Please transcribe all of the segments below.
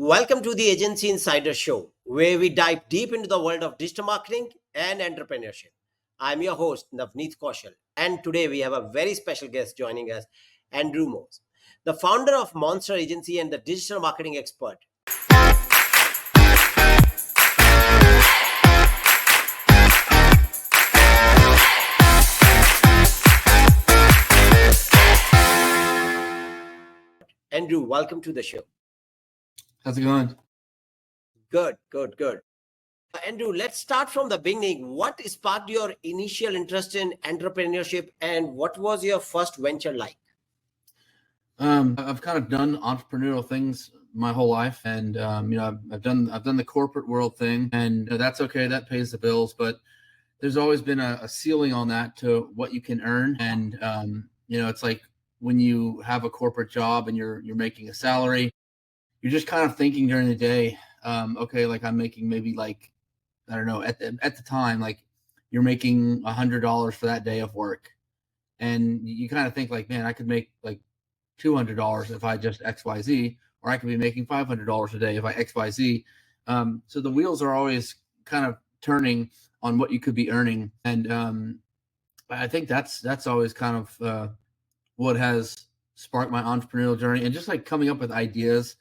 Welcome to the Agency Insider Show, where we dive deep into the world of digital marketing and entrepreneurship. I'm your host, Navneet Kaushal, and today we have a very special guest joining us, Andrew Molz, the founder of Monster Agency and the digital marketing expert. Andrew, welcome to the show. How's it going? Good. Andrew, let's start from the beginning. What sparked your initial interest in entrepreneurship and what was your first venture like? I've kind of done entrepreneurial things my whole life, and I've done the corporate world thing, and that's okay. That pays the bills, but there's always been a ceiling on that to what you can earn, and it's like when you have a corporate job and you're making a salary, you're just kind of thinking during the day, okay, like I'm making maybe like, I don't know, at the time, like you're making $100 for that day of work. And you kind of think like, man, I could make like $200 if I just XYZ, or I could be making $500 a day if I XYZ. So the wheels are always kind of turning on what you could be earning. And I think that's always kind of what has sparked my entrepreneurial journey, and just like coming up with ideas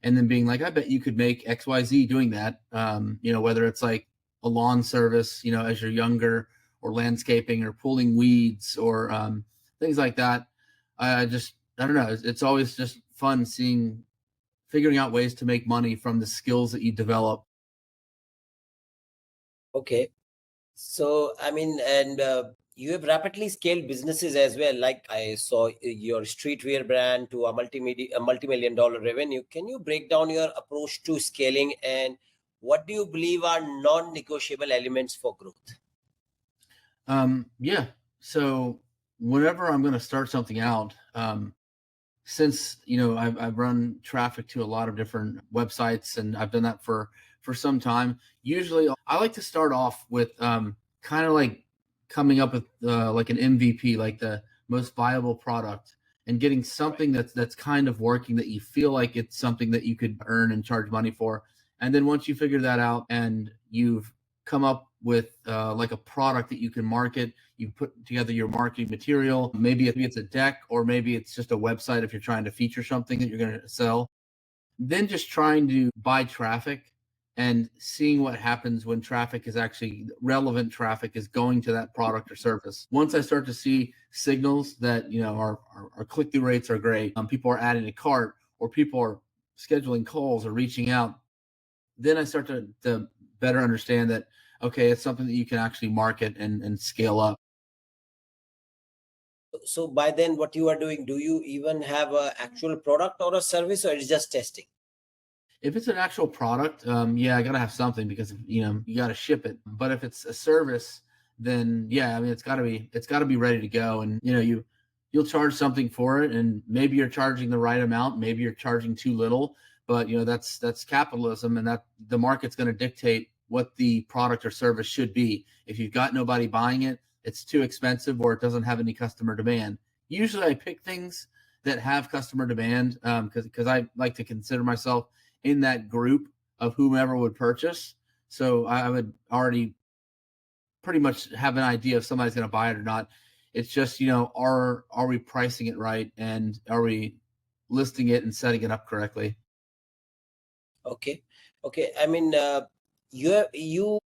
and then being like, I bet you could make XYZ doing that. Whether it's like a lawn service, as you're younger, or landscaping, or pulling weeds, or things like that. I don't know. It's always just fun figuring out ways to make money from the skills that you develop. Okay. So, you have rapidly scaled businesses as well. Like I saw your streetwear brand to a multi-million dollar revenue. Can you break down your approach to scaling and what do you believe are non-negotiable elements for growth? Yeah. So whenever I'm going to start something out, since I've run traffic to a lot of different websites, and I've done that for some time. Usually, I like to start off with kind of like coming up with like an MVP, like the most viable product, and getting something that's kind of working, that you feel like it's something that you could earn and charge money for. And then once you figure that out and you've come up with like a product that you can market, you put together your marketing material. Maybe it's a deck, or maybe it's just a website if you're trying to feature something that you're going to sell. Then just trying to buy traffic and seeing what happens when traffic is actually relevant traffic is going to that product or service. Once I start to see signals that, our click-through rates are great, people are adding a cart, or people are scheduling calls or reaching out, then I start to better understand that, okay, it's something that you can actually market and scale up. So by then, what you are doing, do you even have an actual product or a service, or it's just testing? If it's an actual product, I gotta have something, because you gotta ship it. But if it's a service, then it's gotta be ready to go. And you'll charge something for it, and maybe you're charging the right amount, maybe you're charging too little. But that's capitalism, and that the market's going to dictate what the product or service should be. If you've got nobody buying it, it's too expensive, or it doesn't have any customer demand. Usually I pick things that have customer demand, because I like to consider myself in that group of whomever would purchase. So I would already pretty much have an idea if somebody's going to buy it or not. It's just, are we pricing it right, and are we listing it and setting it up correctly? Okay. You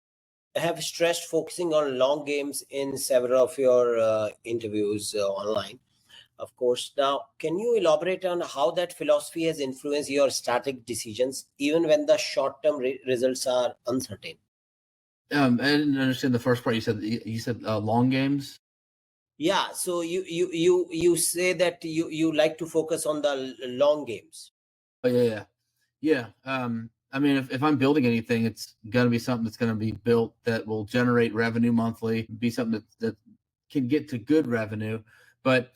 have stressed focusing on long games in several of your interviews online, of course. Now, can you elaborate on how that philosophy has influenced your strategic decisions, even when the short-term results are uncertain? I didn't understand the first part. You said long games. Yeah. So you say that you like to focus on the long games. Oh, yeah. If I'm building anything, it's going to be something that's going to be built that will generate revenue monthly, be something that can get to good revenue. But,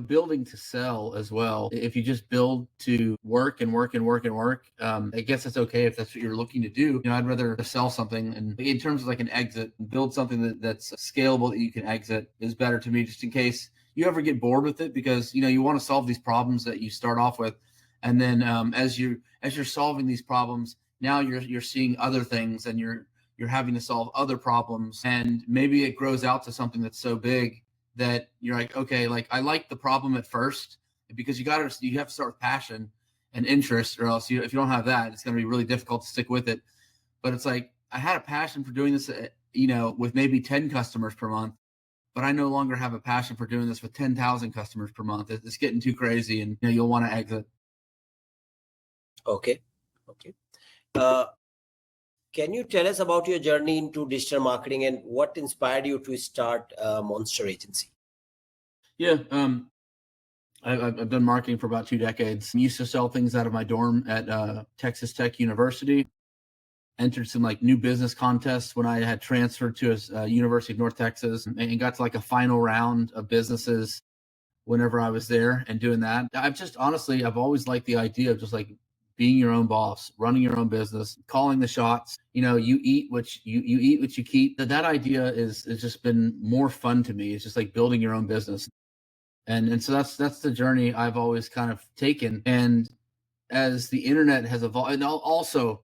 building to sell as well. If you just build to work and work and work and work, I guess that's okay if that's what you're looking to do. I'd rather sell something, and in terms of like an exit, build something that's scalable that you can exit is better to me, just in case you ever get bored with it, because, you want to solve these problems that you start off with. And then as you're solving these problems, now you're seeing other things, and you're having to solve other problems, and maybe it grows out to something that's so big that you're like, okay, like I like the problem at first, because you have to start with passion and interest, or else if you don't have that, it's going to be really difficult to stick with it. But it's like, I had a passion for doing this, with maybe 10 customers per month, but I no longer have a passion for doing this with 10,000 customers per month. It's getting too crazy, and you'll want to exit. Okay. Uh, can you tell us about your journey into digital marketing and what inspired you to start Monster Agency? Yeah. I've done marketing for about 2 decades. I used to sell things out of my dorm at Texas Tech University. Entered some like new business contests when I had transferred to a University of North Texas, and got to like a final round of businesses whenever I was there and doing that. I've always liked the idea of just like being your own boss, running your own business, calling the shots. You eat what you eat what you keep. That idea is just been more fun to me. It's just like building your own business. And so that's the journey I've always kind of taken. And as the internet has evolved, and also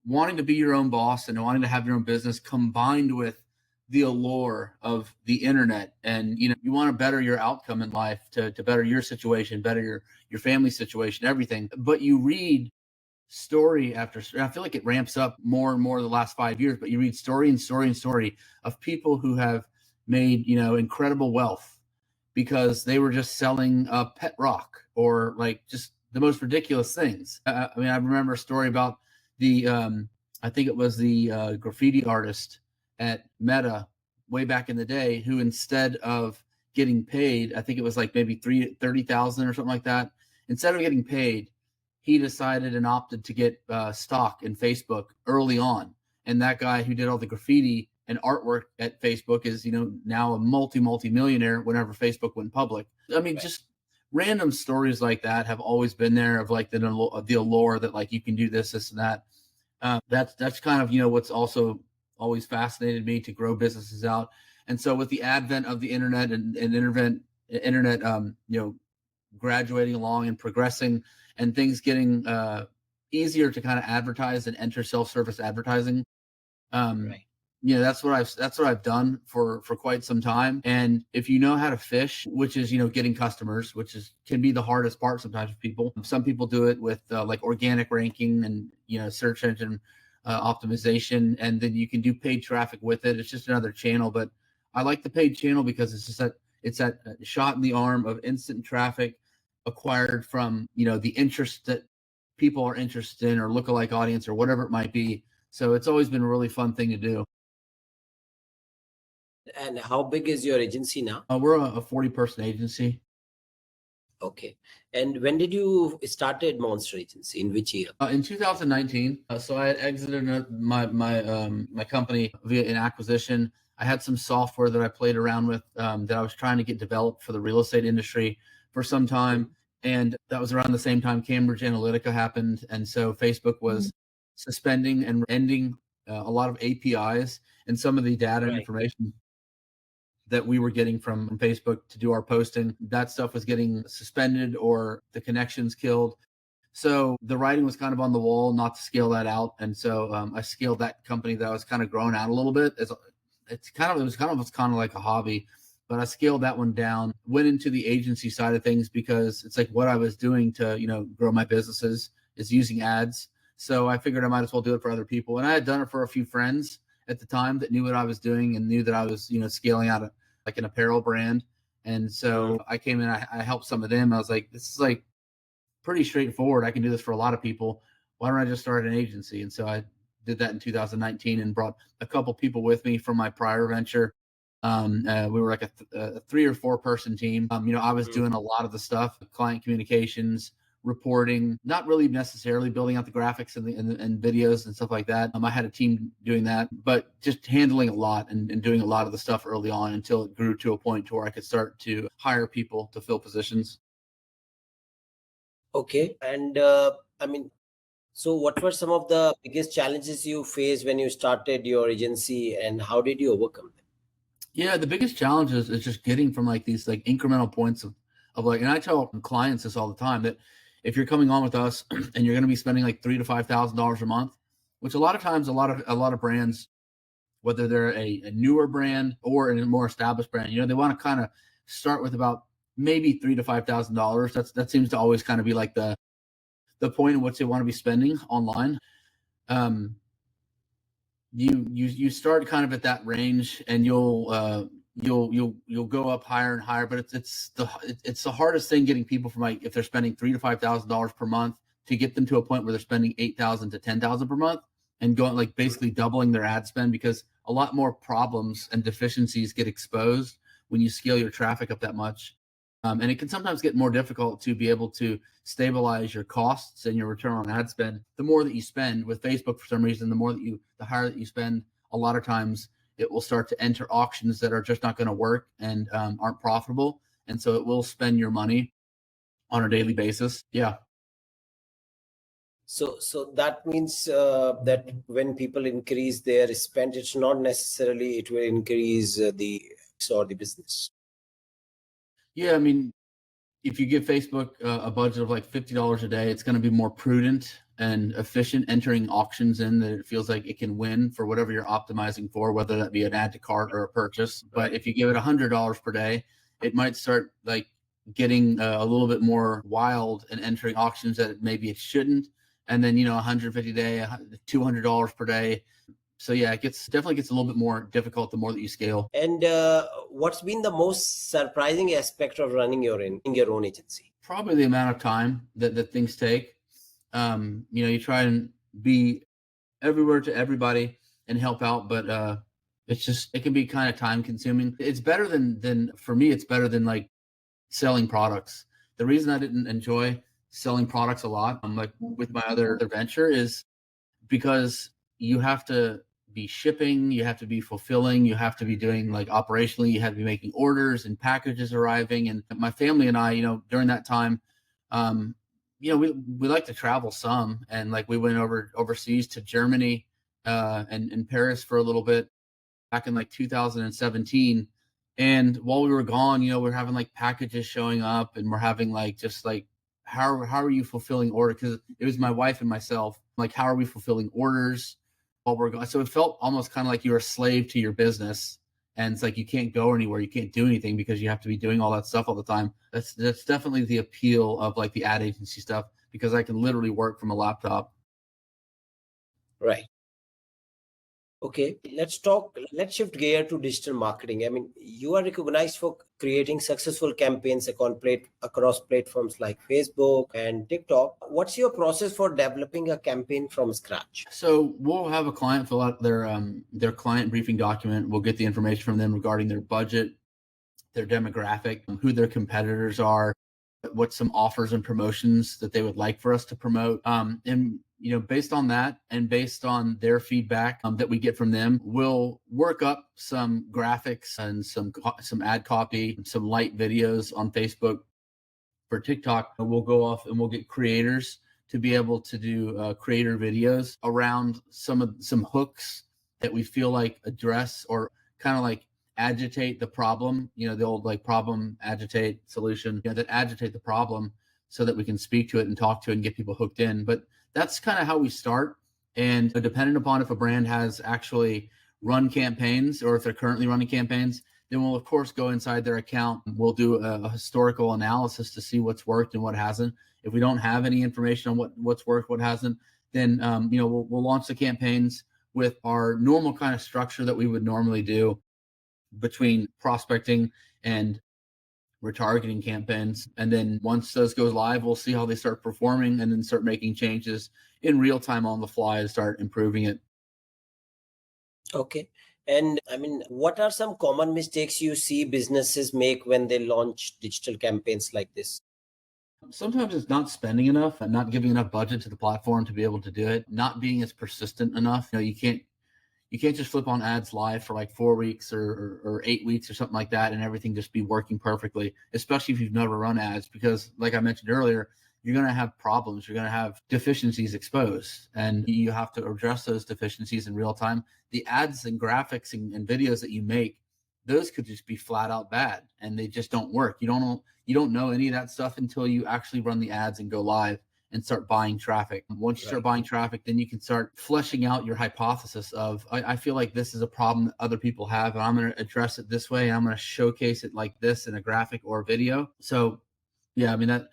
wanting to be your own boss and wanting to have your own business, combined with the allure of the internet, and you want to better your outcome in life, to better your situation, better your family situation, everything. But you read story after story. I feel like it ramps up more and more the last 5 years, but you read story and story and story of people who have made incredible wealth because they were just selling a pet rock, or like just the most ridiculous things. I remember a story about the I think it was the graffiti artist at Meta way back in the day, who instead of getting paid, I think it was like maybe 30,000 or something like that. Instead of getting paid, he decided and opted to get stock in Facebook early on. And that guy who did all the graffiti and artwork at Facebook is, now a multi-millionaire whenever Facebook went public. I mean, just random stories like that have always been there, of like the allure that like you can do this and that. That's kind of, what's also always fascinated me to grow businesses out. And so with the advent of the internet and internet, graduating along and progressing, and things getting easier to kind of advertise and enter self-service advertising. That's what I've done for quite some time. And if you know how to fish, which is, getting customers, can be the hardest part sometimes for people. Some people do it with like organic ranking and, search engine optimization, and then you can do paid traffic with it. It's just another channel, but I like the paid channel because it's that shot in the arm of instant traffic acquired from, the interest that people are interested in, or lookalike audience, or whatever it might be. So it's always been a really fun thing to do. And how big is your agency now? We're a 40-person agency. Okay. And when did you started Monster Agency? In which year? In 2019. So I had exited my company via an acquisition. I had some software that I played around with that I was trying to get developed for the real estate industry for some time. And that was around the same time Cambridge Analytica happened. And so Facebook was suspending and ending a lot of APIs and some of the data and information that we were getting from Facebook to do our posting. That stuff was getting suspended, or the connections killed. So the writing was kind of on the wall not to scale that out. And so I scaled that company that was kind of growing out a little bit. It was kind of like a hobby, but I scaled that one down, went into the agency side of things, because it's like what I was doing to, grow my businesses is using ads. So I figured I might as well do it for other people. And I had done it for a few friends at the time that knew what I was doing and knew that I was, scaling out like an apparel brand. And so I came in, I helped some of them. I was like, this is like pretty straightforward. I can do this for a lot of people. Why don't I just start an agency? And so I did that in 2019 and brought a couple people with me from my prior venture. We were like a 3 or 4 person team. I was doing a lot of the stuff, client communications, reporting, not really necessarily building out the graphics and videos and stuff like that. I had a team doing that, but just handling a lot and doing a lot of the stuff early on until it grew to a point to where I could start to hire people to fill positions. Okay. And so what were some of the biggest challenges you faced when you started your agency, and how did you overcome them? Yeah, the biggest challenge is just getting from like these like incremental points of like, and I tell clients this all the time, that if you're coming on with us and you're going to be spending like $3,000 to $5,000 a month, which a lot of times, a lot of brands, whether they're a newer brand or a more established brand, they want to kind of start with about maybe $3,000 to $5,000. That seems to always kind of be like the point in which they want to be spending online. You start kind of at that range, and you'll go up higher and higher. But it's the hardest thing getting people from, like, if they're spending $3,000 to $5,000 per month, to get them to a point where they're spending $8,000 to $10,000 per month and going, like, basically doubling their ad spend, because a lot more problems and deficiencies get exposed when you scale your traffic up that much. And it can sometimes get more difficult to be able to stabilize your costs and your return on ad spend. The more that you spend with Facebook, for some reason, the higher that you spend, a lot of times it will start to enter auctions that are just not going to work and aren't profitable. And so it will spend your money on a daily basis. Yeah. So that means that when people increase their spend, it's not necessarily it will increase the business. Yeah, I mean, if you give Facebook a budget of like $50 a day, it's going to be more prudent and efficient entering auctions in that it feels like it can win for whatever you're optimizing for, whether that be an add to cart or a purchase. But if you give it $100 per day, it might start like getting a little bit more wild and entering auctions that maybe it shouldn't. And then, $150 a day, $200 per day. So yeah, it definitely gets a little bit more difficult the more that you scale. And what's been the most surprising aspect of running your own agency? Probably the amount of time that things take. You try and be everywhere to everybody and help out, but it can be kind of time consuming. It's better than for me, it's better than like selling products. The reason I didn't enjoy selling products a lot, like with my other venture, is because you have to be shipping, you have to be fulfilling, you have to be doing like operationally, you have to be making orders and packages arriving. And my family and I, during that time, we like to travel some, and like we went overseas to Germany and Paris for a little bit back in like 2017. And while we were gone, we're having like packages showing up, and we're having like just like how are you fulfilling orders? Because it was my wife and myself. Like, how are we fulfilling orders while we're gone? So it felt almost kind of like you're a slave to your business, and it's like you can't go anywhere, you can't do anything because you have to be doing all that stuff all the time. That's definitely the appeal of like the ad agency stuff, because I can literally work from a laptop. Right. Okay, let's shift gear to digital marketing. I mean, you are recognized for creating successful campaigns across platforms like Facebook and TikTok. What's your process for developing a campaign from scratch? So we'll have a client fill out their client briefing document. We'll get the information from them regarding their budget, their demographic, who their competitors are, what some offers and promotions that they would like for us to promote. And based on that and based on their feedback that we get from them, we'll work up some graphics and some ad copy, some light videos on Facebook. For TikTok, we'll go off and we'll get creators to be able to do creator videos around some hooks that we feel like address or kind of like agitate the problem, the old like problem, agitate, solution, that agitate the problem so that we can speak to it and talk to it and get people hooked in. But that's kind of how we start. And depending upon if a brand has actually run campaigns or if they're currently running campaigns, then we'll of course go inside their account. We'll do a historical analysis to see what's worked and what hasn't. If we don't have any information on what's worked, what hasn't, then we'll launch the campaigns with our normal kind of structure that we would normally do between prospecting and retargeting campaigns. And then once those goes live, we'll see how they start performing and then start making changes in real time on the fly to start improving it. Okay. And I mean, what are some common mistakes you see businesses make when they launch digital campaigns like this? Sometimes it's not spending enough and not giving enough budget to the platform to be able to do it, not being as persistent enough. You can't just flip on ads live for like 4 weeks or 8 weeks or something like that and everything just be working perfectly, especially if you've never run ads, because like I mentioned earlier, you're going to have problems. You're going to have deficiencies exposed, and you have to address those deficiencies in real time. The ads and graphics and videos that you make those could just be flat out bad and they just don't work. You don't know any of that stuff until you actually run the ads and go live and start buying traffic. Once you start buying traffic, then you can start fleshing out your hypothesis of, I feel like this is a problem that other people have, and I'm going to address it this way. And I'm going to showcase it like this in a graphic or a video. So yeah, I mean,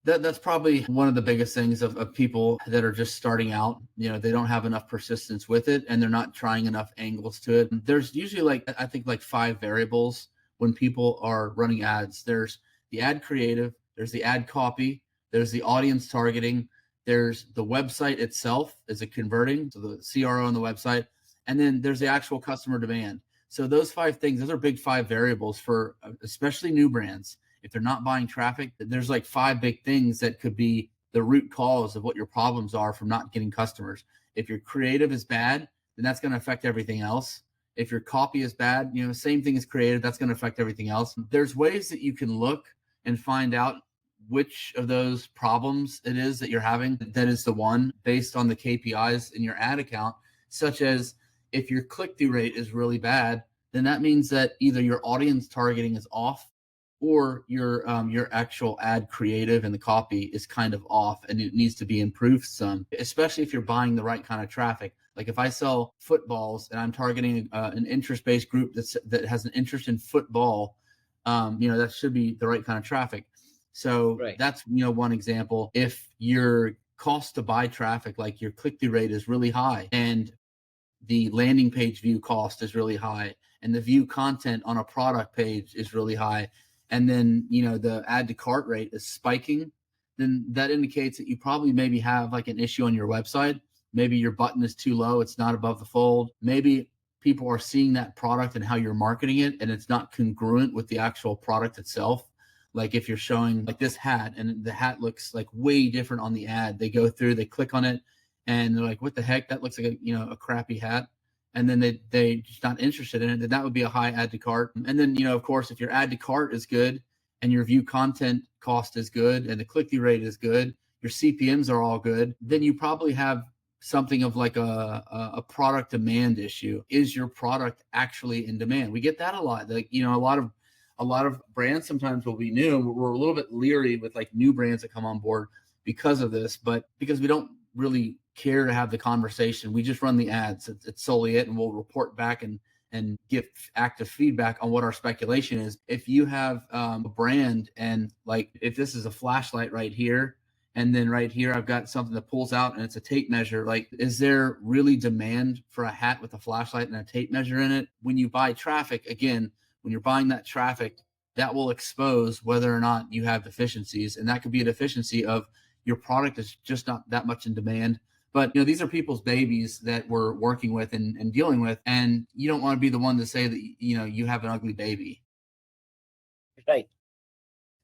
that's probably one of the biggest things of people that are just starting out. They don't have enough persistence with it, and they're not trying enough angles to it. There's usually I think 5 variables when people are running ads. There's the ad creative, there's the ad copy, there's the audience targeting, there's the website itself, is it converting, so the CRO on the website, and then there's the actual customer demand. So those 5 things, those are big 5 variables for especially new brands. If they're not buying traffic, there's 5 big things that could be the root cause of what your problems are from not getting customers. If your creative is bad, then that's going to affect everything else. If your copy is bad, same thing as creative, that's going to affect everything else. There's ways that you can look and find out which of those problems it is that you're having that is the one based on the KPIs in your ad account, such as if your click-through rate is really bad, then that means that either your audience targeting is off or your actual ad creative and the copy is kind of off and it needs to be improved some, especially if you're buying the right kind of traffic. Like if I sell footballs and I'm targeting an interest-based group that has an interest in football, that should be the right kind of traffic. So that's, one example. If your cost to buy traffic, like your click-through rate is really high and the landing page view cost is really high and the view content on a product page is really high, and then, the add to cart rate is spiking, then that indicates that you probably maybe have an issue on your website. Maybe your button is too low. It's not above the fold. Maybe people are seeing that product and how you're marketing it, and it's not congruent with the actual product itself. Like if you're showing this hat and the hat looks way different on the ad, they go through, they click on it and they're like, what the heck? That looks like a crappy hat. And then they just not interested in it, then that would be a high add to cart. And then, of course, if your add to cart is good and your view content cost is good and the click-through rate is good, your CPMs are all good, then you probably have something of a product demand issue. Is your product actually in demand? We get that a lot. A lot of brands sometimes will be new. We're a little bit leery with new brands that come on board because of this, but because we don't really care to have the conversation. We just run the ads. It's solely it, and we'll report back and give active feedback on what our speculation is. If you have a brand and if this is a flashlight right here, and then right here I've got something that pulls out and it's a tape measure, is there really demand for a hat with a flashlight and a tape measure in it? When you buy traffic, again, when you're buying that traffic, that will expose whether or not you have deficiencies, and that could be a deficiency of your product is just not that much in demand. But these are people's babies that we're working with and dealing with, and you don't want to be the one to say that you have an ugly baby. Right.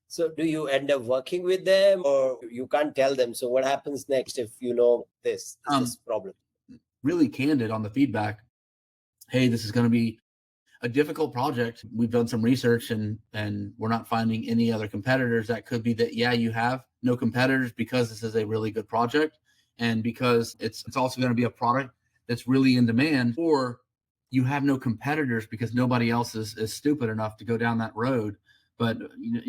So do you end up working with them, or you can't tell them? So what happens next if this problem? Really candid on the feedback. Hey, this is going to be a difficult project. We've done some research and we're not finding any other competitors. That could be that, you have no competitors because this is a really good project and because it's also going to be a product that's really in demand, or you have no competitors because nobody else is stupid enough to go down that road. But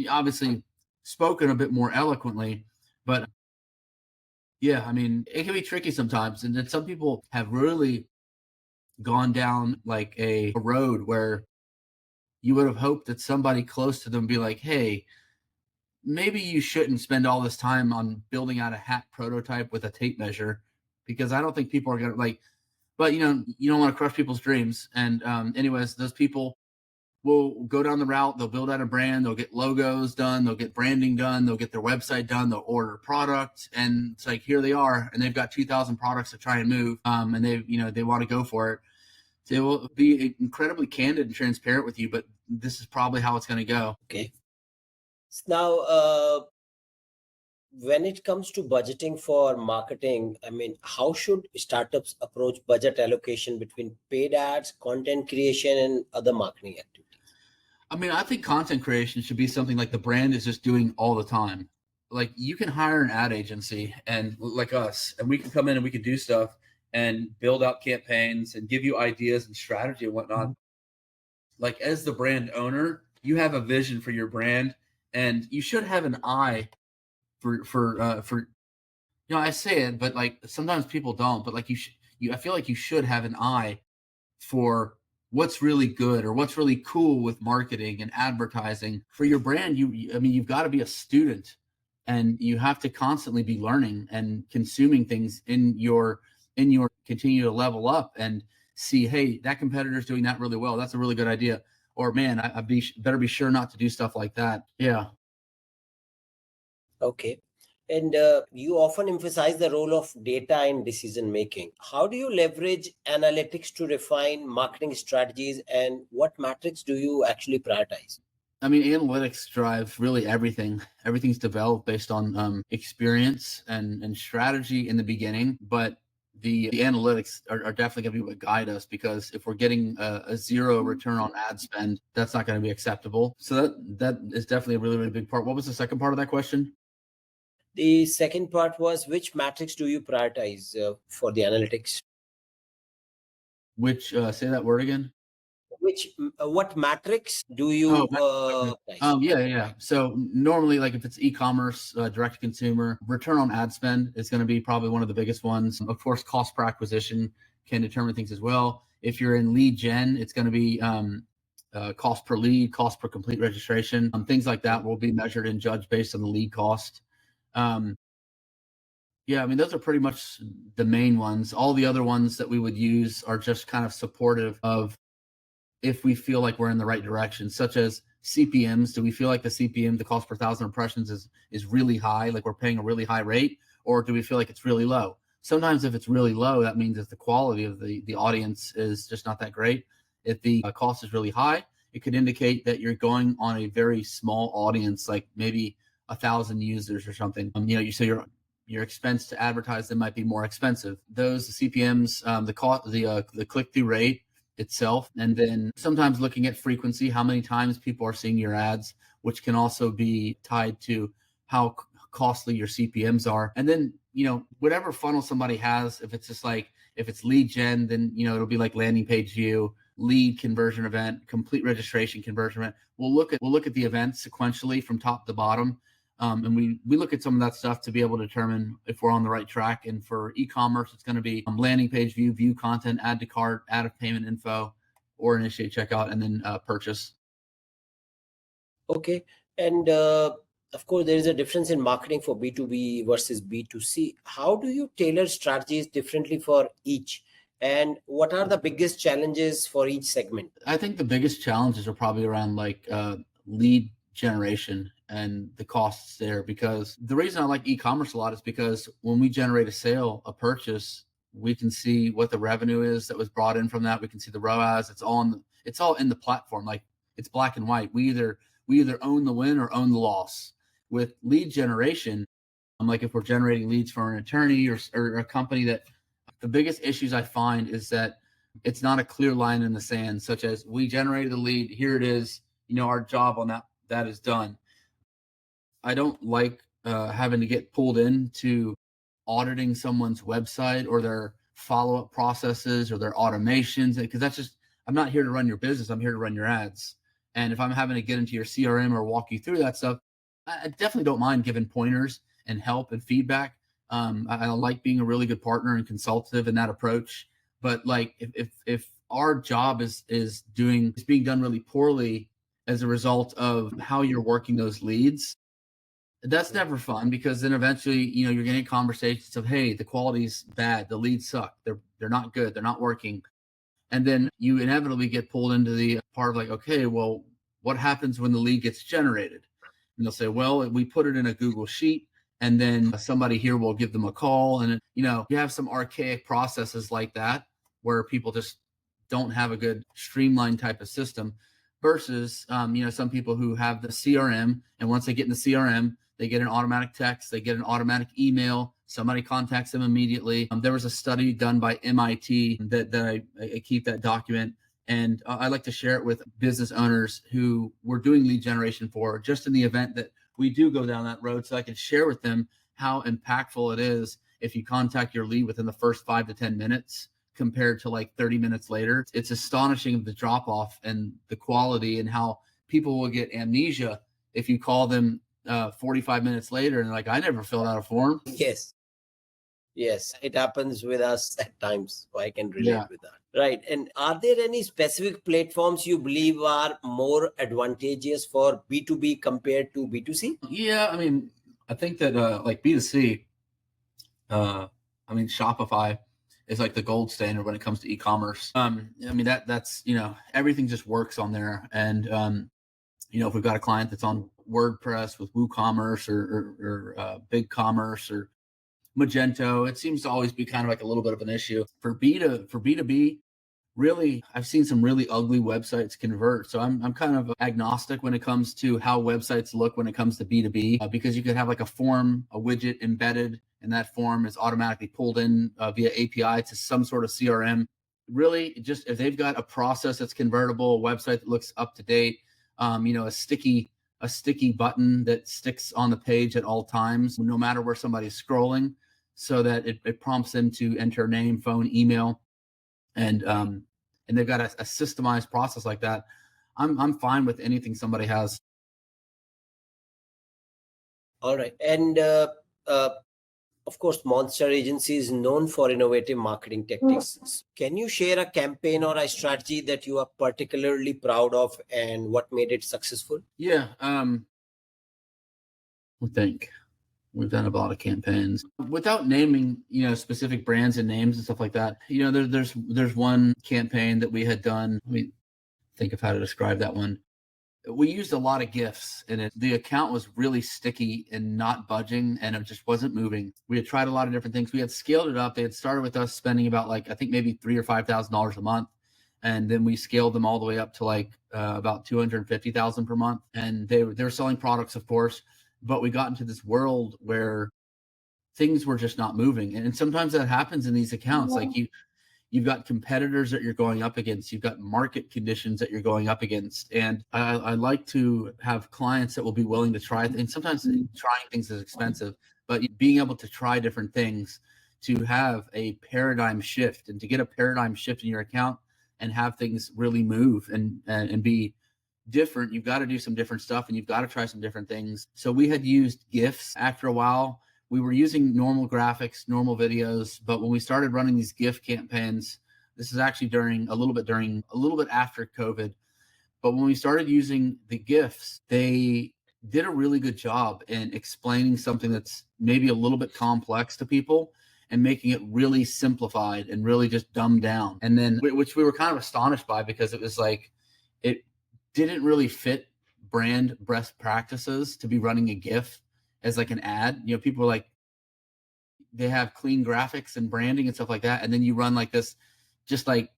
obviously spoken a bit more eloquently, but yeah, I mean, it can be tricky sometimes. And then some people have really gone down a road where you would have hoped that somebody close to them be like, hey, maybe you shouldn't spend all this time on building out a hat prototype with a tape measure, because I don't think people are going to but you don't want to crush people's dreams. And anyways, those people will go down the route. They'll build out a brand. They'll get logos done. They'll get branding done. They'll get their website done. They'll order product. And it's here they are. And they've got 2,000 products to try and move. And they want to go for it. They will be incredibly candid and transparent with you, but this is probably how it's going to go. Okay. Now, when it comes to budgeting for marketing, I mean, how should startups approach budget allocation between paid ads, content creation, and other marketing activities? I mean, I think content creation should be something the brand is just doing all the time. You can hire an ad agency and us, and we can come in and we can do stuff and build out campaigns and give you ideas and strategy and whatnot. like as the brand owner, you have a vision for your brand, and you should have an eye for I say it, but like sometimes people don't, but like I feel like you should have an eye for what's really good or what's really cool with marketing and advertising for your brand. I mean, you've got to be a student, and you have to constantly be learning and consuming things in your continue to level up and see, hey, that competitor's doing that really well. That's a really good idea. Or man, better be sure not to do stuff like that. Yeah. Okay. And you often emphasize the role of data in decision making. How do you leverage analytics to refine marketing strategies, and what metrics do you actually prioritize? I mean, analytics drive really everything. Everything's developed based on experience and strategy in the beginning, but the analytics are definitely going to be what guide us, because if we're getting a zero return on ad spend, that's not going to be acceptable. So that is definitely a really, really big part. What was the second part of that question? The second part was, which metrics do you prioritize for the analytics? Which say that word again? What metrics do Oh, you okay. prioritize? Yeah. So normally, like if it's e-commerce, direct to consumer, return on ad spend is going to be probably one of the biggest ones. Of course, cost per acquisition can determine things as well. If you're in lead gen, it's going to be cost per lead, cost per complete registration. Things like that will be measured and judged based on the lead cost. Um, yeah, I mean, those are pretty much the main ones. All the other ones that we would use are just kind of supportive of if we feel like we're in the right direction, such as CPMs. Do we feel like the CPM, the cost per thousand impressions, is really high, like we're paying a really high rate, or do we feel like it's really low? Sometimes if it's really low, that means that the quality of the audience is just not that great. If the cost is really high, it could indicate that you're going on a very small audience, like maybe 1,000 users or something. You say your expense to advertise them might be more expensive. Those the CPMs, the cost, the click through rate itself, and then sometimes looking at frequency, how many times people are seeing your ads, which can also be tied to how costly your CPMs are. And then whatever funnel somebody has, if it's lead gen, then it'll be like landing page view, lead conversion event, complete registration conversion event. We'll look at the events sequentially from top to bottom. And we look at some of that stuff to be able to determine if we're on the right track. And for e-commerce, it's going to be landing page view content, add to cart, add of payment info, or initiate checkout, and then purchase. Okay. And of course, there is a difference in marketing for B2B versus B2C. How do you tailor strategies differently for each? And what are the biggest challenges for each segment? I think the biggest challenges are probably around like lead generation and the costs there, because the reason I like e-commerce a lot is because when we generate a sale, a purchase, we can see what the revenue is that was brought in from that. We can see the ROAS. It's all in the platform. Like it's black and white. We either own the win or own the loss. With lead generation, like if we're generating leads for an attorney or a company, that the biggest issues I find is that it's not a clear line in the sand, such as we generated the lead, here it is, our job on that is done. I don't like having to get pulled into auditing someone's website or their follow-up processes or their automations, because I'm not here to run your business. I'm here to run your ads. And if I'm having to get into your CRM or walk you through that stuff, I definitely don't mind giving pointers and help and feedback. I like being a really good partner and consultative in that approach. But like if our job is being done really poorly as a result of how you're working those leads, that's never fun, because then eventually, you're getting conversations of, hey, the quality's bad, the leads suck, they're not good, they're not working. And then you inevitably get pulled into the part of like, okay, well, what happens when the lead gets generated? And they'll say, well, we put it in a Google sheet, and then somebody here will give them a call. And, you have some archaic processes like that where people just don't have a good streamlined type of system versus, some people who have the CRM. And once they get in the CRM, they get an automatic text, they get an automatic email, somebody contacts them immediately. There was a study done by MIT that I keep that document. And I like to share it with business owners who we're doing lead generation for, just in the event that we do go down that road, so I can share with them how impactful it is if you contact your lead within the first 5 to 10 minutes compared to like 30 minutes later. It's astonishing the drop off and the quality and how people will get amnesia if you call them 45 minutes later and like, I never filled out a form. Yes, it happens with us at times. So I can relate Yeah. with that. Right. And are there any specific platforms you believe are more advantageous for B2B compared to B2C? Yeah, I mean, I think that like B2C, I mean, Shopify is like the gold standard when it comes to e-commerce. I mean, that's, everything just works on there. And, if we've got a client that's on WordPress with WooCommerce or BigCommerce or Magento, it seems to always be kind of like a little bit of an issue. For B2B, really, I've seen some really ugly websites convert. So I'm kind of agnostic when it comes to how websites look when it comes to B2B, because you could have like a form, a widget embedded, and that form is automatically pulled in via API to some sort of CRM. Really, just if they've got a process that's convertible, a website that looks up to date, a sticky button that sticks on the page at all times, no matter where somebody's scrolling, so that it prompts them to enter name, phone, email, and they've got a systemized process like that. I'm fine with anything somebody has. All right. And of course, Monster Agency is known for innovative marketing tactics. Can you share a campaign or a strategy that you are particularly proud of and what made it successful? Yeah, I think we've done a lot of campaigns without naming, specific brands and names and stuff like that. There's one campaign that we had done. Let me think of how to describe that one. We used a lot of GIFs in it. The account was really sticky and not budging, and it just wasn't moving. We had tried a lot of different things. We had scaled it up. They had started with us spending about I think maybe $3,000 or $5,000 a month. And then we scaled them all the way up to about $250,000 per month. And they were selling products, of course, but we got into this world where things were just not moving. And sometimes that happens in these accounts. Like you've got competitors that you're going up against. You've got market conditions that you're going up against. And I like to have clients that will be willing to try. And sometimes trying things is expensive, but being able to try different things to have a paradigm shift and to get a paradigm shift in your account and have things really move and be different, you've got to do some different stuff and you've got to try some different things. So we had used GIFs. After a while, we were using normal graphics, normal videos, but when we started running these GIF campaigns, this is actually a little bit after COVID, but when we started using the GIFs, they did a really good job in explaining something that's maybe a little bit complex to people and making it really simplified and really just dumbed down. And then, which we were kind of astonished by, because it was like, it didn't really fit brand best practices to be running a GIF as like an ad. People are like, they have clean graphics and branding and stuff like that. And then you run like this, just like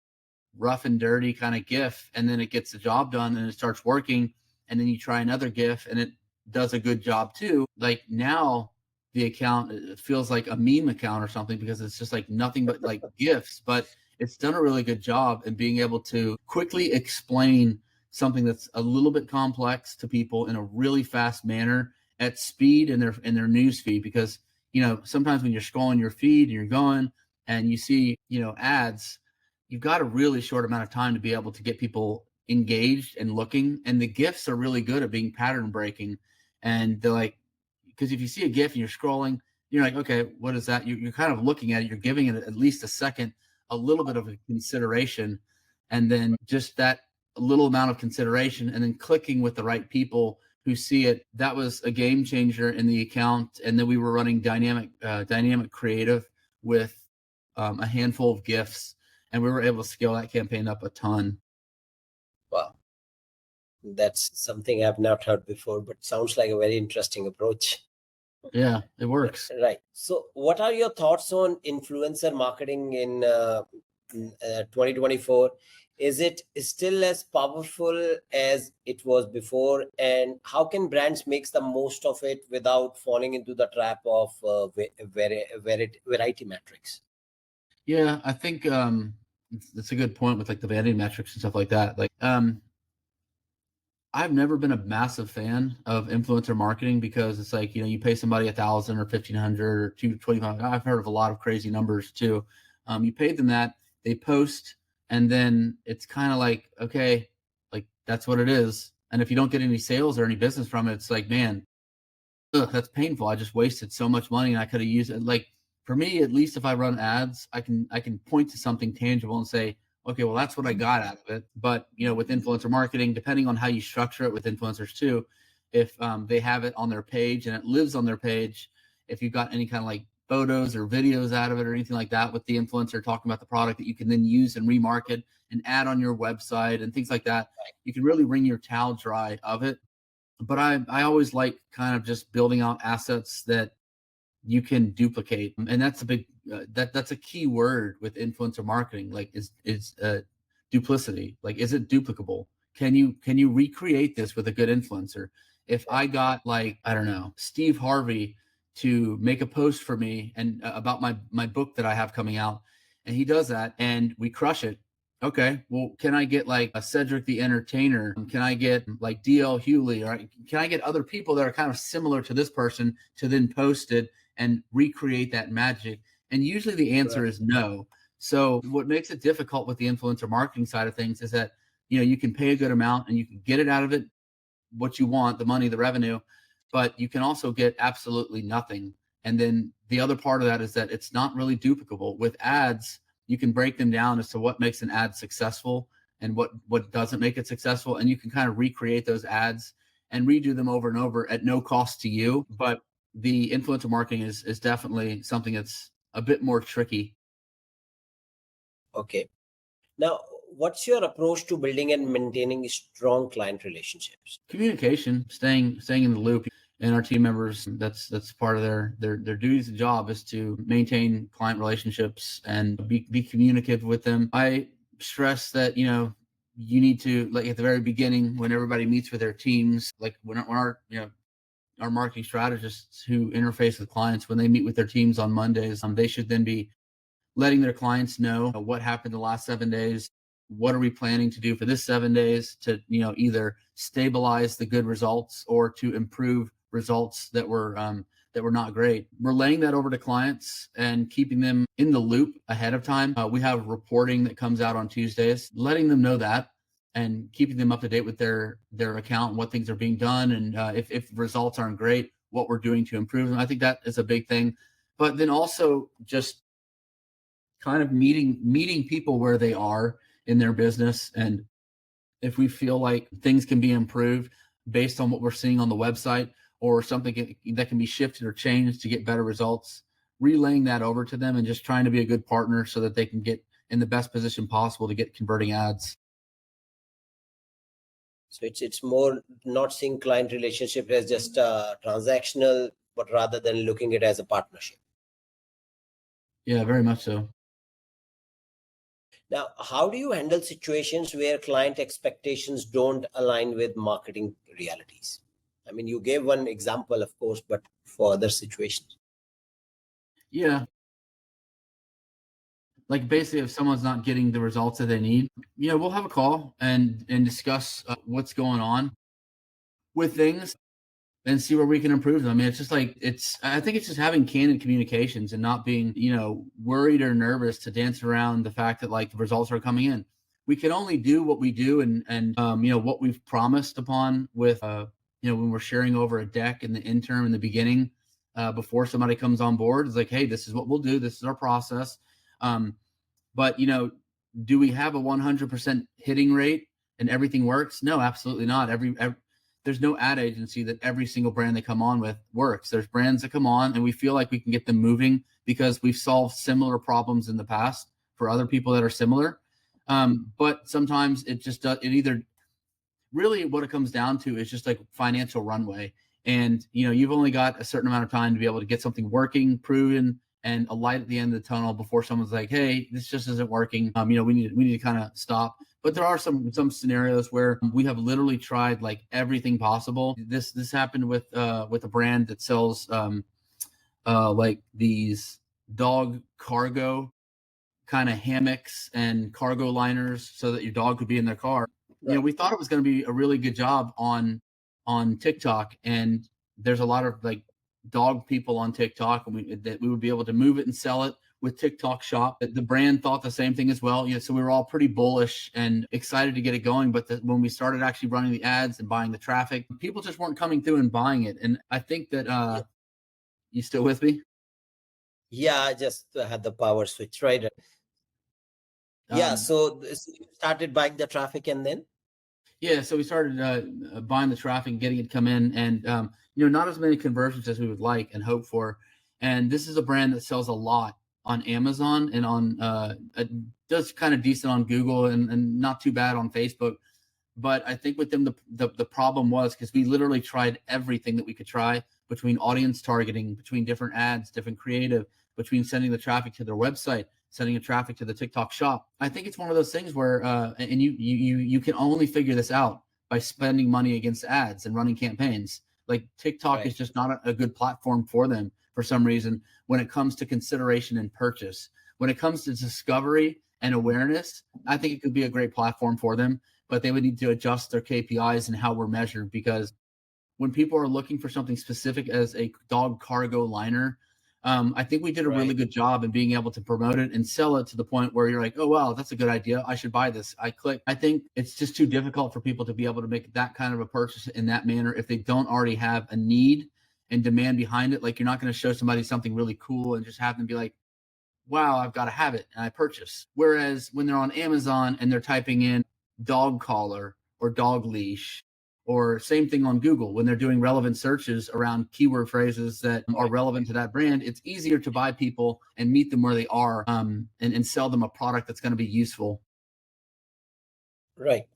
rough and dirty kind of GIF, and then it gets the job done and it starts working. And then you try another GIF and it does a good job too. Like now the account, it feels like a meme account or something, because it's just like nothing but like GIFs, but it's done a really good job in being able to quickly explain something that's a little bit complex to people in a really fast manner at speed in their news feed. Because, sometimes when you're scrolling your feed and you're going and you see, ads, you've got a really short amount of time to be able to get people engaged and looking. And the GIFs are really good at being pattern breaking. And they're like, because if you see a GIF and you're scrolling, you're like, okay, what is that? You're kind of looking at it. You're giving it at least a second, a little bit of a consideration. And then just that little amount of consideration and then clicking with the right people who see it. That was a game changer in the account. And then we were running dynamic creative with a handful of GIFs, and we were able to scale that campaign up a ton. Wow. That's something I've not heard before, but sounds like a very interesting approach. Yeah, it works. Right. So what are your thoughts on influencer marketing in 2024? Is it still as powerful as it was before? And how can brands make the most of it without falling into the trap of variety metrics? Yeah, I think that's a good point with like the vanity metrics and stuff like that. Like, I've never been a massive fan of influencer marketing, because it's like, you pay somebody $1,000 or $1,500 or $225. I've heard of a lot of crazy numbers too. You paid them that. they post, and then it's kind of like, okay, like that's what it is. And if you don't get any sales or any business from it, it's like, man, ugh, that's painful. I just wasted so much money and I could have used it. Like for me, at least if I run ads, I can point to something tangible and say, okay, well, that's what I got out of it. But with influencer marketing, depending on how you structure it with influencers too, if they have it on their page and it lives on their page, if you've got any kind of like photos or videos out of it or anything like that with the influencer talking about the product that you can then use and remarket and add on your website and things like that, you can really wring your towel dry of it. But I always like kind of just building out assets that you can duplicate, and that's a big that's a key word with influencer marketing. Like is duplicity. Like, is it duplicable? Can you recreate this with a good influencer? If I got, like, I don't know, Steve Harvey to make a post for me and about my book that I have coming out, and he does that and we crush it. Okay, well, can I get like a Cedric the Entertainer? Can I get like DL Hewley? Or can I get other people that are kind of similar to this person to then post it and recreate that magic? And usually the answer is no. So what makes it difficult with the influencer marketing side of things is that, you can pay a good amount and you can get it out of it what you want, the money, the revenue, but you can also get absolutely nothing. And then the other part of that is that it's not really duplicable. With ads, you can break them down as to what makes an ad successful and what doesn't make it successful. And you can kind of recreate those ads and redo them over and over at no cost to you. But the influencer marketing is definitely something that's a bit more tricky. Okay. Now, what's your approach to building and maintaining strong client relationships? Communication, staying in the loop. And our team members, that's part of their duties and job is to maintain client relationships and be communicative with them. I stress that, you need to, like at the very beginning when everybody meets with their teams, like when our marketing strategists who interface with clients, when they meet with their teams on Mondays, they should then be letting their clients know what happened the last 7 days. What are we planning to do for this 7 days to, either stabilize the good results or to improve results that were not great. We're laying that over to clients and keeping them in the loop ahead of time. We have reporting that comes out on Tuesdays, letting them know that and keeping them up to date with their account and what things are being done. And if results aren't great, what we're doing to improve them. I think that is a big thing. But then also just kind of meeting people where they are in their business. And if we feel like things can be improved based on what we're seeing on the website or something that can be shifted or changed to get better results, relaying that over to them and just trying to be a good partner so that they can get in the best position possible to get converting ads. So it's more not seeing client relationship as just transactional, but rather than looking at it as a partnership. Yeah, very much so. Now, how do you handle situations where client expectations don't align with marketing realities? I mean, you gave one example, of course, but for other situations. Yeah. Like basically if someone's not getting the results that they need, we'll have a call and discuss what's going on with things and see where we can improve them. I mean, it's just like, I think it's just having candid communications and not being, worried or nervous to dance around the fact that like the results are coming in. We can only do what we do and what we've promised upon with, when we're sharing over a deck in the interim in the beginning, before somebody comes on board. It's like, hey, this is what we'll do. This is our process. But do we have a 100% hitting rate and everything works? No, absolutely not. There's no ad agency that every single brand they come on with works. There's brands that come on and we feel like we can get them moving because we've solved similar problems in the past for other people that are similar. But sometimes it just does, it either really what it comes down to is just like financial runway. And, you've only got a certain amount of time to be able to get something working, proven, and a light at the end of the tunnel before someone's like, hey, this just isn't working. We need to kind of stop. But there are some scenarios where we have literally tried like everything possible. This happened with a brand that sells like these dog cargo kind of hammocks and cargo liners so that your dog could be in their car. Right. We thought it was going to be a really good job on TikTok, and there's a lot of like dog people on TikTok, and we would be able to move it and sell it with TikTok Shop. The brand thought the same thing as well. So we were all pretty bullish and excited to get it going. But when we started actually running the ads and buying the traffic, people just weren't coming through and buying it. And I think that you still with me? Yeah, I just had the power switch, right? Yeah, so you started buying the traffic and then? Yeah, so we started buying the traffic and getting it come in, and not as many conversions as we would like and hope for. And this is a brand that sells a lot on Amazon and does kind of decent on Google and not too bad on Facebook. But I think with them, the problem was because we literally tried everything that we could try, between audience targeting, between different ads, different creative, between sending the traffic to their website, sending the traffic to the TikTok shop. I think it's one of those things where, and you can only figure this out by spending money against ads and running campaigns. Like TikTok is just not a good platform for them for some reason when it comes to consideration and purchase. When it comes to discovery and awareness, I think it could be a great platform for them, but they would need to adjust their KPIs and how we're measured, because when people are looking for something specific as a dog cargo liner, I think we did a really good job in being able to promote it and sell it to the point where you're like, oh, wow, that's a good idea. I should buy this. I click. I think it's just too difficult for people to be able to make that kind of a purchase in that manner if they don't already have a need and demand behind it. Like, you're not going to show somebody something really cool and just have them be like, wow, I've got to have it, and I purchase. Whereas when they're on Amazon and they're typing in dog collar or dog leash, or same thing on Google, when they're doing relevant searches around keyword phrases that are relevant to that brand, it's easier to buy people and meet them where they are, and sell them a product that's going to be useful. Right.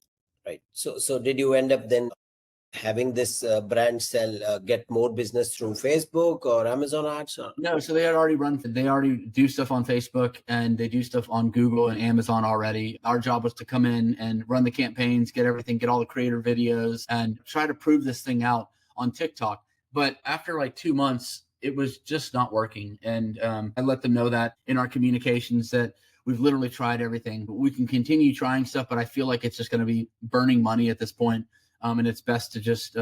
So did you end up then having this brand get more business through Facebook or Amazon ads? No, so they already do stuff on Facebook, and they do stuff on Google and Amazon already. Our job was to come in and run the campaigns, get all the creator videos, and try to prove this thing out on TikTok. But after like 2 months, it was just not working. And I let them know that in our communications that we've literally tried everything. We can continue trying stuff, but I feel like it's just going to be burning money at this point. And it's best to just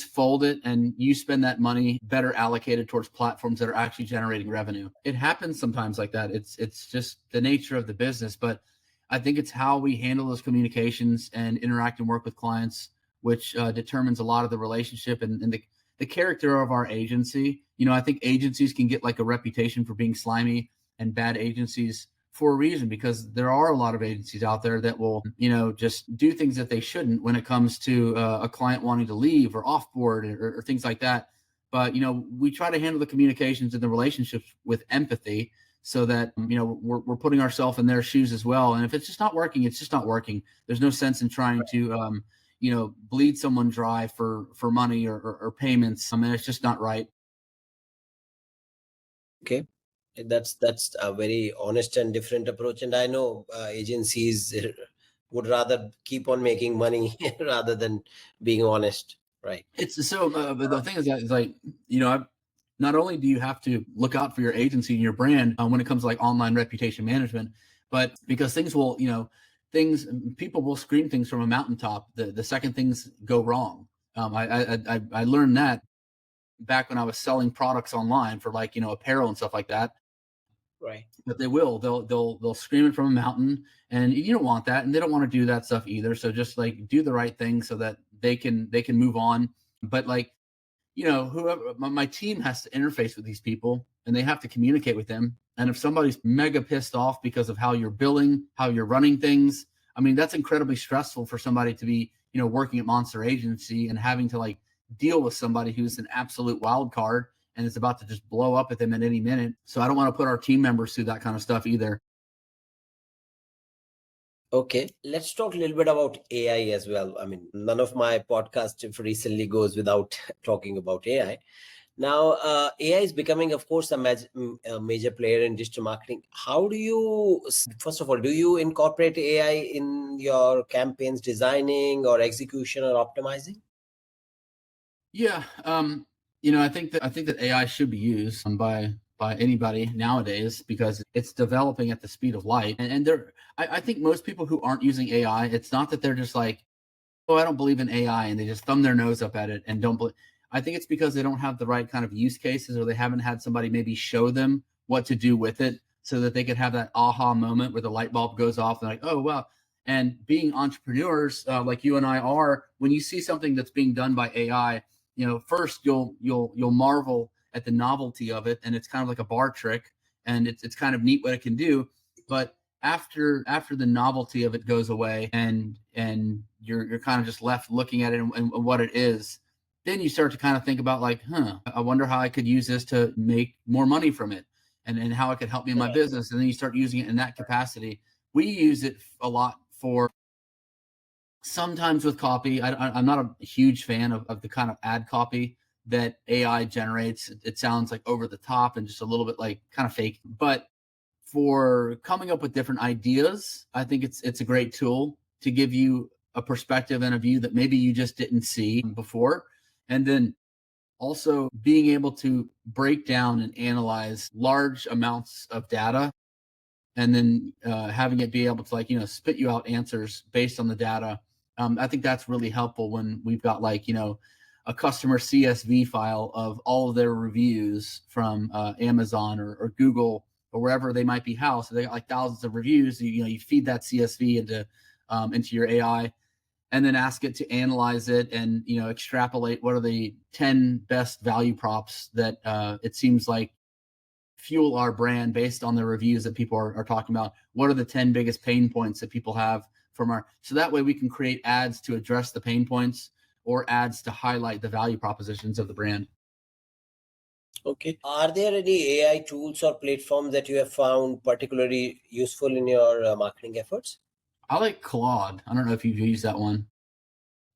fold it, and you spend that money better allocated towards platforms that are actually generating revenue. It happens sometimes like that. It's just the nature of the business, but I think it's how we handle those communications and interact and work with clients, which determines a lot of the relationship and the character of our agency. I think agencies can get like a reputation for being slimy and bad agencies for a reason, because there are a lot of agencies out there that will, just do things that they shouldn't when it comes to a client wanting to leave or offboard or things like that. But, we try to handle the communications and the relationships with empathy, so that, we're putting ourselves in their shoes as well. And if it's just not working, it's just not working. There's no sense in trying to, bleed someone dry for money or payments. I mean, it's just not right. Okay. That's a very honest and different approach. And I know agencies would rather keep on making money rather than being honest. Right. It's so, but the thing is that, is like, not only do you have to look out for your agency and your brand when it comes to like online reputation management, but because people will scream things from a mountaintop the second things go wrong. I learned that back when I was selling products online for like, apparel and stuff like that. Right. But they'll scream it from a mountain, and you don't want that, and they don't want to do that stuff either. So just like do the right thing so that they can move on. But like, whoever, my team has to interface with these people, and they have to communicate with them. And if somebody's mega pissed off because of how you're billing, how you're running things, I mean, that's incredibly stressful for somebody to be, working at Monster Agency and having to like deal with somebody who's an absolute wild card and it's about to just blow up at them at any minute. So I don't want to put our team members through that kind of stuff either. Okay, let's talk a little bit about AI as well. I mean, none of my podcast recently goes without talking about AI. Now, AI is becoming, of course, a major player in digital marketing. How do you, first of all, do you incorporate AI in your campaigns designing or execution or optimizing? Yeah, I think that AI should be used by anybody nowadays, because it's developing at the speed of light. And I think most people who aren't using AI, it's not that they're just like, oh, I don't believe in AI, and they just thumb their nose up at it and don't believe. I think it's because they don't have the right kind of use cases, or they haven't had somebody maybe show them what to do with it so that they could have that aha moment where the light bulb goes off and like, oh, wow. And being entrepreneurs like you and I are, when you see something that's being done by AI, first you'll marvel at the novelty of it, and it's kind of like a bar trick, and it's kind of neat what it can do. But after the novelty of it goes away, and you're kind of just left looking at it and what it is, then you start to kind of think about like, I wonder how I could use this to make more money from it, and how it could help me in my business. And then you start using it in that capacity. We use it a lot for sometimes with copy. I'm not a huge fan of the kind of ad copy that AI generates. It sounds like over the top and just a little bit like kind of fake. But for coming up with different ideas, I think it's a great tool to give you a perspective and a view that maybe you just didn't see before. And then also being able to break down and analyze large amounts of data, and then having it be able to like, spit you out answers based on the data. I think that's really helpful when we've got like, a customer CSV file of all of their reviews from Amazon or Google or wherever they might be housed. So they got like thousands of reviews. You feed that CSV into your AI, and then ask it to analyze it and extrapolate what are the 10 best value props that it seems like fuel our brand based on the reviews that people are talking about. What are the 10 biggest pain points that people have so that way we can create ads to address the pain points or ads to highlight the value propositions of the brand. Okay. Are there any AI tools or platforms that you have found particularly useful in your marketing efforts? I like Claude. I don't know if you've used that one.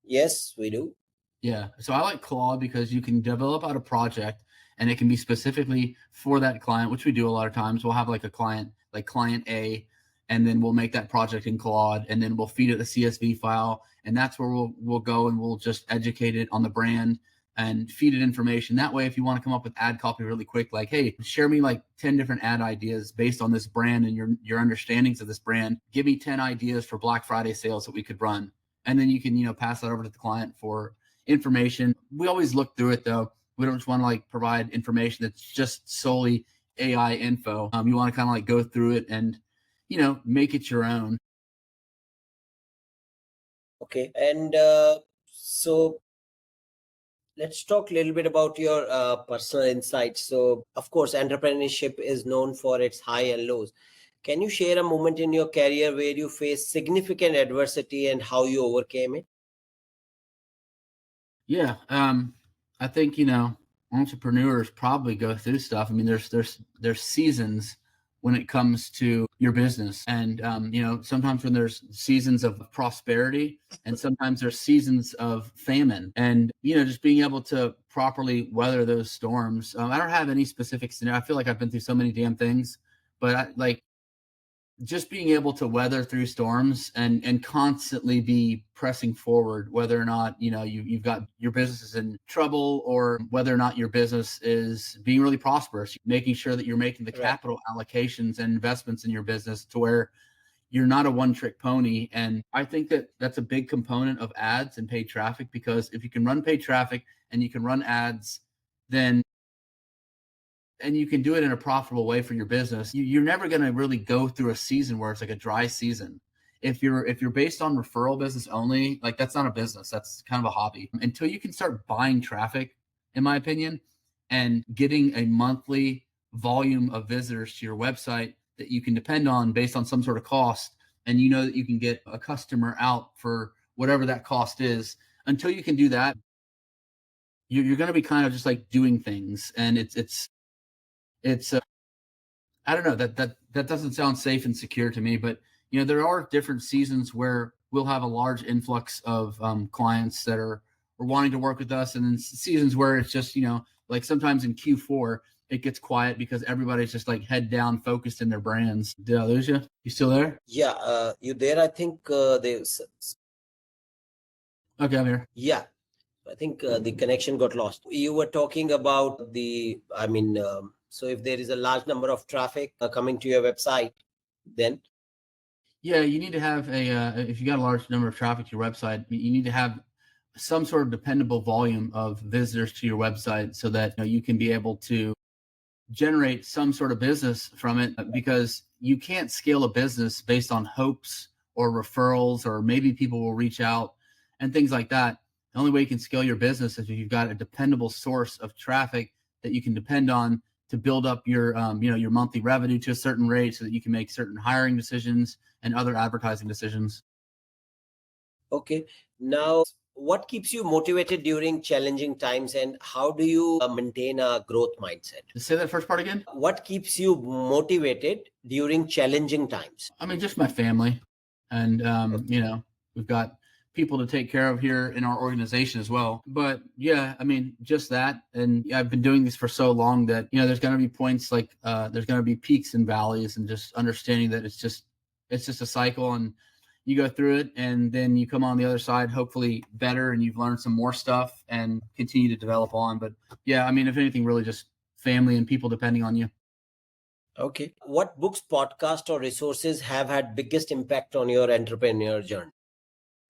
Yes, we do. Yeah. So I like Claude because you can develop out a project and it can be specifically for that client, which we do a lot of times. We'll have like a client, like client A, and then we'll make that project in Claude, and then we'll feed it a CSV file. And that's where we'll go and we'll just educate it on the brand and feed it information. That way, if you want to come up with ad copy really quick, like, hey, share me like 10 different ad ideas based on this brand and your understandings of this brand. Give me 10 ideas for Black Friday sales that we could run. And then you can, pass that over to the client for information. We always look through it though. We don't just want to like provide information that's just solely AI info. You want to kind of like go through it and, make it your own. Okay. And so let's talk a little bit about your personal insights. So, of course, entrepreneurship is known for its high and lows. Can you share a moment in your career where you faced significant adversity and how you overcame it? Yeah. I think, entrepreneurs probably go through stuff. I mean, there's seasons when it comes to your business. And, sometimes when there's seasons of prosperity and sometimes there's seasons of famine, and, just being able to properly weather those storms. I don't have any specific scenario. I feel like I've been through so many damn things, but just being able to weather through storms and constantly be pressing forward, whether or not, you've got your business is in trouble or whether or not your business is being really prosperous, making sure that you're making the capital allocations and investments in your business to where you're not a one-trick pony. And I think that that's a big component of ads and paid traffic, because if you can run paid traffic and you can run ads, then and you can do it in a profitable way for your business, you're never going to really go through a season where it's like a dry season. If you're based on referral business only, like that's not a business, that's kind of a hobby. Until you can start buying traffic, in my opinion, and getting a monthly volume of visitors to your website that you can depend on based on some sort of cost, and that you can get a customer out for whatever that cost is, until you can do that, you're going to be kind of just like doing things. And it's I don't know, that doesn't sound safe and secure to me, but there are different seasons where we'll have a large influx of clients that are wanting to work with us, and then seasons where it's just like sometimes in Q4 it gets quiet because everybody's just like head down focused in their brands. Did I lose you? You still there? Yeah, you there? I think they. Okay, I'm here. Yeah, I think the connection got lost. You were talking about so if there is a large number of traffic coming to your website, then yeah, you need to have if you got a large number of traffic to your website, you need to have some sort of dependable volume of visitors to your website so that you can be able to generate some sort of business from it, because you can't scale a business based on hopes or referrals, or maybe people will reach out and things like that. The only way you can scale your business is if you've got a dependable source of traffic that you can depend on to build up your, your monthly revenue to a certain rate, so that you can make certain hiring decisions and other advertising decisions. Okay. Now, what keeps you motivated during challenging times, and how do you maintain a growth mindset? Say that first part again. What keeps you motivated during challenging times? I mean, just my family, and we've got people to take care of here in our organization as well. But yeah, I mean, just that. And I've been doing this for so long that, there's going to be points like there's going to be peaks and valleys, and just understanding that it's just a cycle, and you go through it, and then you come on the other side, hopefully better, and you've learned some more stuff and continue to develop on. But yeah, I mean, if anything, really just family and people depending on you. Okay. What books, podcasts, or resources have had biggest impact on your entrepreneur journey?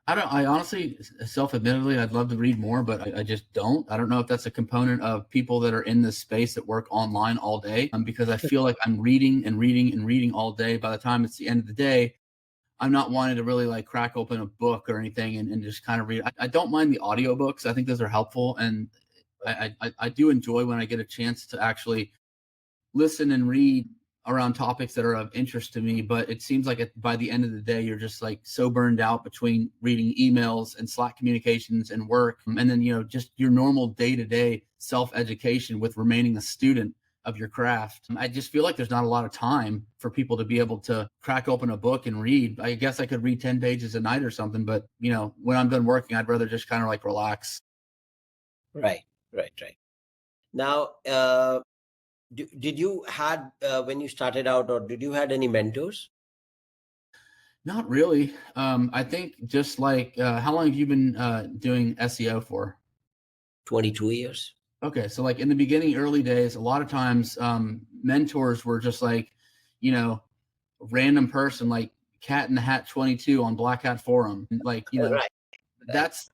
I honestly, self-admittedly, I'd love to read more, but I just don't. I don't know if that's a component of people that are in this space that work online all day, because I feel like I'm reading and reading and reading all day. By the time it's the end of the day, I'm not wanting to really like crack open a book or anything and just kind of read. I don't mind the audiobooks. I think those are helpful. And I do enjoy when I get a chance to actually listen and read around topics that are of interest to me. But it seems like by the end of the day, you're just like so burned out between reading emails and Slack communications and work. And then, just your normal day-to-day self-education with remaining a student of your craft. I just feel like there's not a lot of time for people to be able to crack open a book and read. I guess I could read 10 pages a night or something, but when I'm done working, I'd rather just kind of like relax. Right. Now, did you had when you started out, or did you had any mentors? Not really. I think just like, how long have you been doing SEO for? 22 years. Okay. So like in the beginning, early days, a lot of times mentors were just like, random person like Cat in the Hat 22 on Black Hat Forum. Like, Right. that's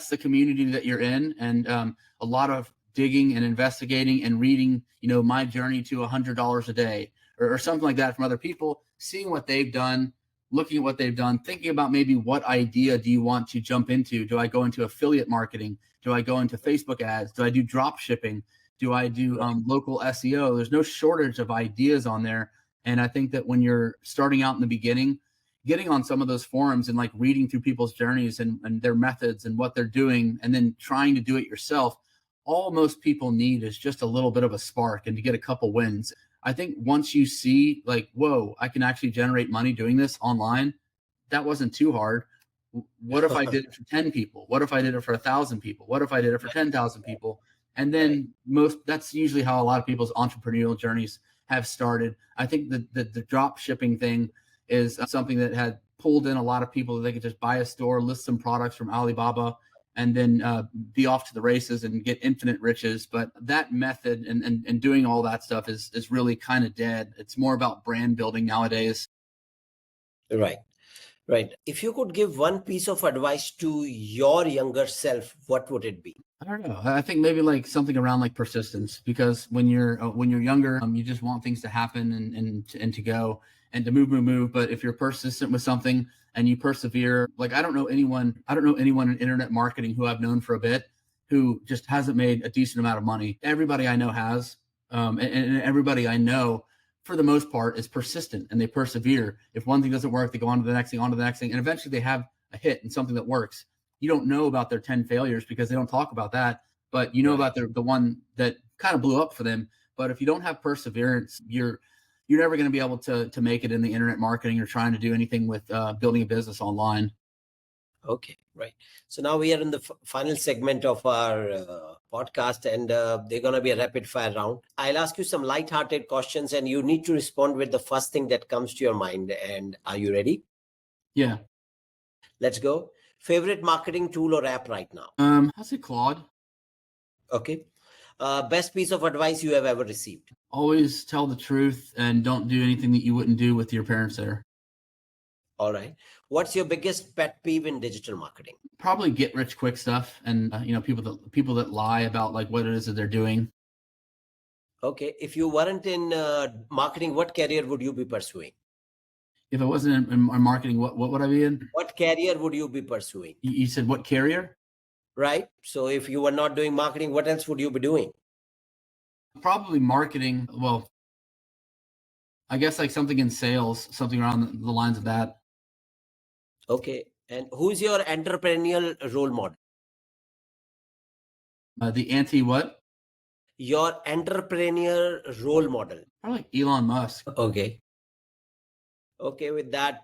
the community that you're in. And a lot of digging and investigating and reading, my journey to $100 a day or something like that from other people, seeing what they've done, looking at what they've done, thinking about maybe what idea do you want to jump into? Do I go into affiliate marketing? Do I go into Facebook ads? Do I do drop shipping? Do I do local SEO? There's no shortage of ideas on there. And I think that when you're starting out in the beginning, getting on some of those forums and like reading through people's journeys and their methods and what they're doing, and then trying to do it yourself, all most people need is just a little bit of a spark and to get a couple wins. I think once you see like, whoa, I can actually generate money doing this online, that wasn't too hard. What if I did it for 10 people? What if I did it for 1,000 people? What if I did it for 10,000 people? And then that's usually how a lot of people's entrepreneurial journeys have started. I think the drop shipping thing is something that had pulled in a lot of people that they could just buy a store, list some products from Alibaba, and then be off to the races and get infinite riches. But that method and doing all that stuff is really kind of dead. It's more about brand building nowadays. Right. If you could give one piece of advice to your younger self, what would it be? I don't know. I think maybe like something around like persistence, because when you're younger, you just want things to happen and to go and to move. But if you're persistent with something and you persevere, like I don't know anyone in internet marketing who I've known for a bit who just hasn't made a decent amount of money. Everybody I know has, and everybody I know for the most part is persistent and they persevere. If one thing doesn't work, they go on to the next thing, and eventually they have a hit and something that works. You don't know about their 10 failures because they don't talk about that, but you know about the one that kind of blew up for them. But if you don't have perseverance, you're never going to be able to make it in the internet marketing or trying to do anything with building a business online. Okay, right. So now we are in the final segment of our podcast, and they're going to be a rapid fire round. I'll ask you some light-hearted questions, and you need to respond with the first thing that comes to your mind. And are you ready? Yeah. Let's go. Favorite marketing tool or app right now? I'll say Claude. Okay. Best piece of advice you have ever received? Always tell the truth and don't do anything that you wouldn't do with your parents there. All right. What's your biggest pet peeve in digital marketing? Probably get rich quick stuff and people that lie about like what it is that they're doing. Okay. If you weren't in marketing, what career would you be pursuing? If I wasn't in marketing, what would I be in? What career would you be pursuing? You said what carrier? Right. So if you were not doing marketing, what else would you be doing? Probably marketing. Well, I guess like something in sales, something around the lines of that. Okay. And who's your entrepreneurial role model? The anti what? Your entrepreneur role model. Probably like Elon Musk. Okay. Okay, with that,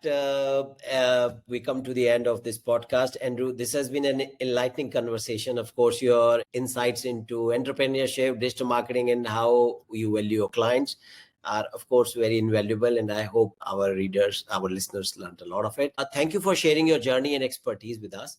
we come to the end of this podcast. Andrew, this has been an enlightening conversation. Of course, your insights into entrepreneurship, digital marketing, and how you value your clients are, of course, very invaluable. And I hope our readers, our listeners learned a lot of it. Thank you for sharing your journey and expertise with us.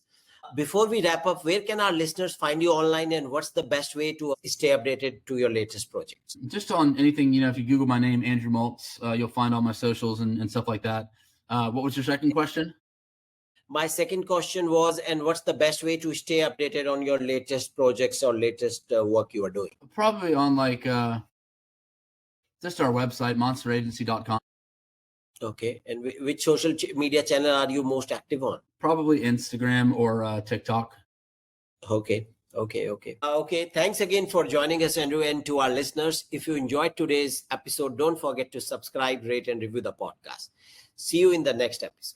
Before we wrap up, where can our listeners find you online, and what's the best way to stay updated to your latest projects? Just on anything, if you Google my name, Andrew Molz, you'll find all my socials and stuff like that. What was your second question? My second question was, and what's the best way to stay updated on your latest projects or latest work you are doing? Probably on like just our website, monsteragency.com. Okay. And which social media channel are you most active on? Probably Instagram or TikTok. Okay. Okay. Thanks again for joining us, Andrew. And to our listeners, if you enjoyed today's episode, don't forget to subscribe, rate, and review the podcast. See you in the next episode.